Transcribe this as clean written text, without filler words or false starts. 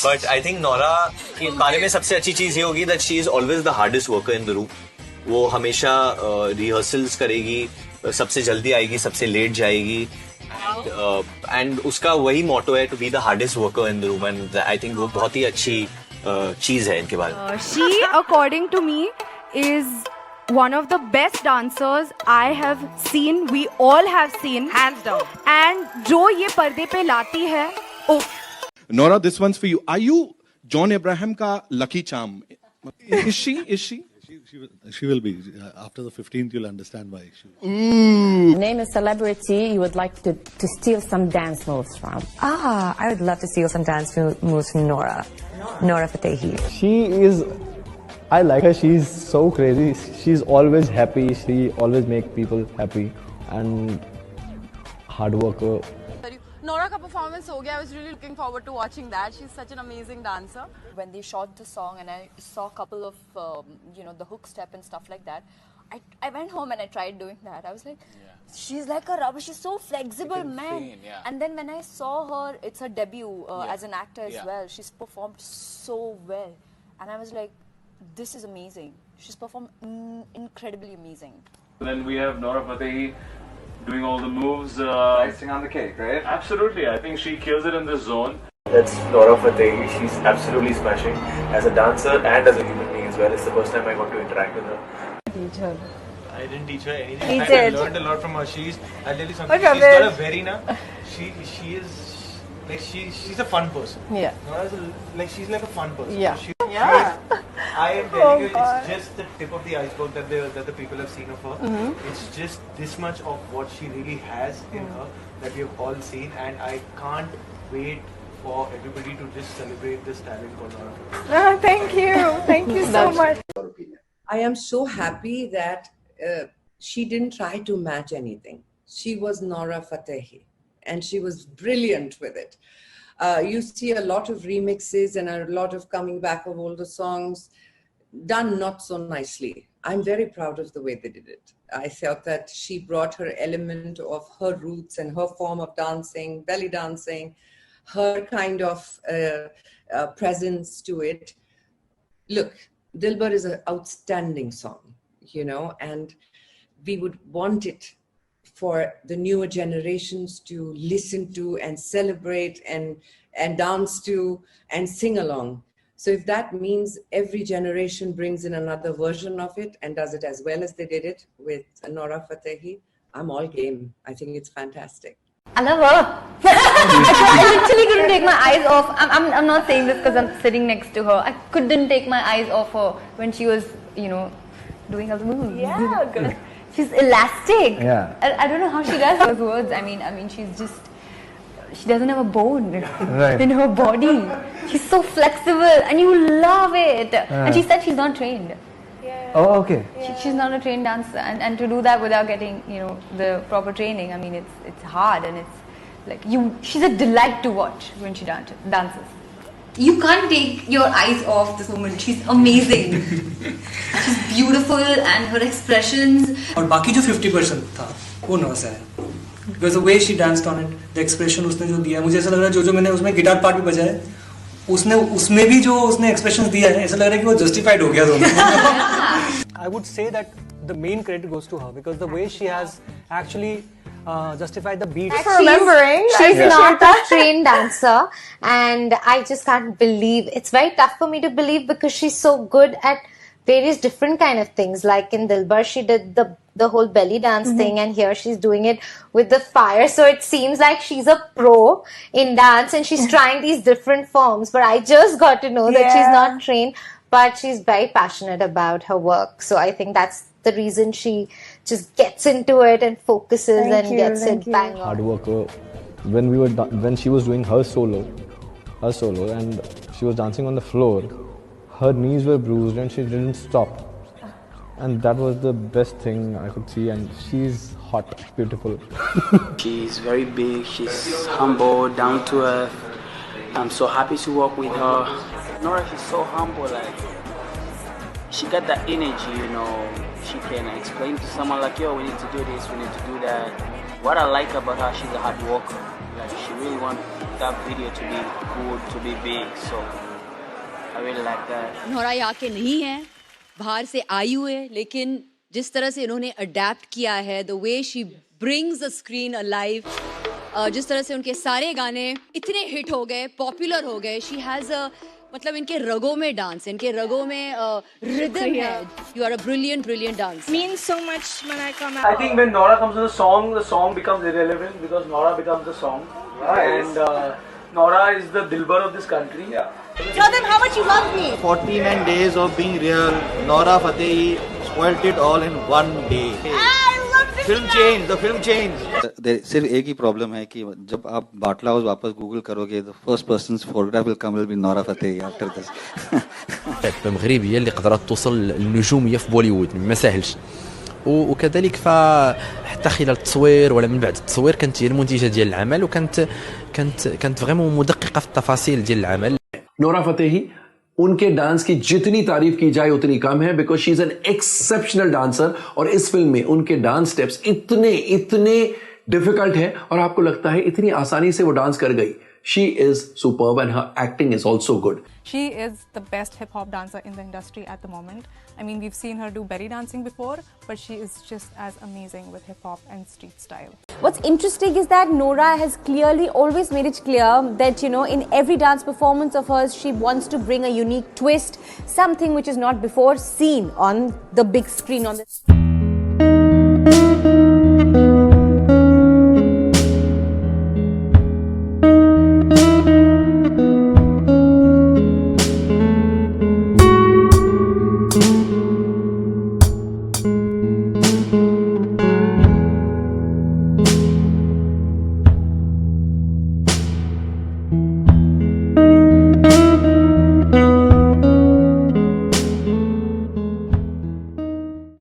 But I think Nora के बारे में सबसे अच्छी चीज ये होगी that she is always the hardest worker in the room. वो हमेशा रिहर्सल्स करेगी, सबसे जल्दी आएगी, सबसे लेट जाएगी. And उसका वही मोटो है to be the hardest worker in the room. And I think वो बहुत ही अच्छी चीज है इनके बारे में. She, according to me, is one of the best dancers I have seen. We all have seen, hands down. And जो ये पर्दे पे लाती है, oh. Nora, this one's for you. Are you John Abraham ka lucky charm? Is she? She will be. After the 15th, you'll understand why. Name a celebrity you would like to steal some dance moves from. I would love to steal some dance moves from Nora. Nora Fatehi. I like her. She's so crazy. She's always happy. She always makes people happy and hard worker. Nora ka performance ho gaya. I was really looking forward to watching that. She's such an amazing dancer. When they shot the song and I saw a couple of, the hook step and stuff like that, I went home and I tried doing that. I was like, she's like a rubber. She's so flexible, man. Yeah. And then when I saw her, it's her debut as an actor as well. She's performed so well. And I was like, this is amazing. She's performed incredibly amazing. Then we have Nora Fatehi doing all the moves. Icing on the cake, right? Absolutely. I think she kills it in this zone. That's Nora Fatehi. She's absolutely smashing as a dancer and as a human being as well. It's the first time I got to interact with her. I didn't teach her anything. He I did. learned a lot from her. I'll tell you something. She's got a very she is like she's a fun person. Yeah. She's like a fun person. Yeah. I am telling you, it's just the tip of the iceberg that the people have seen of her. It's just this much of what she really has in her that we have all seen, and I can't wait for everybody to just celebrate this talent called Nora. Thank you so much. I am so happy that she didn't try to match anything. She was Nora Fatehi, and she was brilliant with it. You see a lot of remixes and a lot of coming back of older songs done not so nicely. I'm very proud of the way they did it. I felt that she brought her element of her roots and her form of dancing, belly dancing, her kind of presence to it. Look, Dilbar is an outstanding song, and we would want it for the newer generations to listen to and celebrate and dance to and sing along. So if that means every generation brings in another version of it and does it as well as they did it with Nora Fatehi, I'm all game. I think it's fantastic. I love her. I literally couldn't take my eyes off. I'm not saying this because I'm sitting next to her. I couldn't take my eyes off her when she was, doing her moves. Yeah, good. She's elastic. Yeah. I don't know how she does those words. I mean, she doesn't have a bone in her body. She's so flexible and you love it. And she said she's not trained. Yeah. Oh, okay. She's not a trained dancer. And to do that without getting, the proper training, I mean, it's hard and it's like she's a delight to watch when she dances. You can't take your eyes off this woman. She's amazing. She's beautiful and her expressions. और बाकी जो 50% था वो नॉस है because the way she danced on it, the expression उसने जो दिया, मुझे ऐसा लग रहा है जो मैंने उसमें गिटार पार्ट भी बजाया है, उसमें भी जो उसने expressions दिया है, ऐसा लग रहा है कि वो justified हो गया दोनों. I would say that the main credit goes to her because the way she has actually justified the beats. Thanks for remembering. She's not a trained dancer, and I just can't believe. It's very tough for me to believe because she's so good at various different kind of things. Like in Dilbar, she did the whole belly dance thing, and here she's doing it with the fire. So it seems like she's a pro in dance, and she's trying these different forms. But I just got to know that she's not trained, but she's very passionate about her work. So I think that's the reason she just gets into it and focuses gets it bang on. Hard worker. When she was doing her solo, and she was dancing on the floor, her knees were bruised and she didn't stop. And that was the best thing I could see. And she's hot, beautiful. She's very big. She's humble, down to earth. I'm so happy to work with her. Nora, she's so humble. She got that energy, She can explain to someone like, yo, we need to do this, we need to do that. What I like about her, she's a hard worker. She really wants that video to be good, to be big. So I really like that. Nora यहाँ के नहीं है, बाहर से आई हुई है, लेकिन जिस तरह से इन्होंने अडेप्ट किया है, the way she brings the screen alive, जिस तरह से उनके सारे गाने इतने हिट हो गए, पॉपुलर हो गए, she has a मतलब इनके रगों में डांस, इनके रगों में रिदम है. You are a brilliant dancer. Means so much when I come out. I think when Nora comes to the song becomes irrelevant because Nora becomes the song. And Nora is the Dilbar of this country. Yeah. Tell them how much you love me. 49 days of being real, Nora Fatehi spoiled it all in one day. Film changed. सिर्फ एक ही problem है कि जब आप बाटला house वापस Google करोगे the first person's photograph will come will be Nora Fatehi after this. مغربية اللي قدرت توصل للنجومية في بوليوود ما سهلش. وكذلك فحتى خلال التصوير ولا من بعد التصوير كانت هي المنتجة ديال العمل وكانت فريمون مدققة في التفاصيل ديال العمل. Nora Fatehi उनके dance की जितनी तारीफ की जाए उतनी कम है because she is an exceptional dancer और इस फिल्म में उनके डांस स्टेप्स इतने डिफिकल्ट है और आपको लगता है इतनी आसानी से वो डांस कर गई. She is superb and her acting is also good. She is the best hip hop dancer in the industry at the moment. I mean, we've seen her do belly dancing before, but she is just as amazing with hip hop and street style. What's interesting is that Nora has clearly always made it clear that, you know, in every dance performance of hers, she wants to bring a unique twist, something which is not before seen on the big screen on the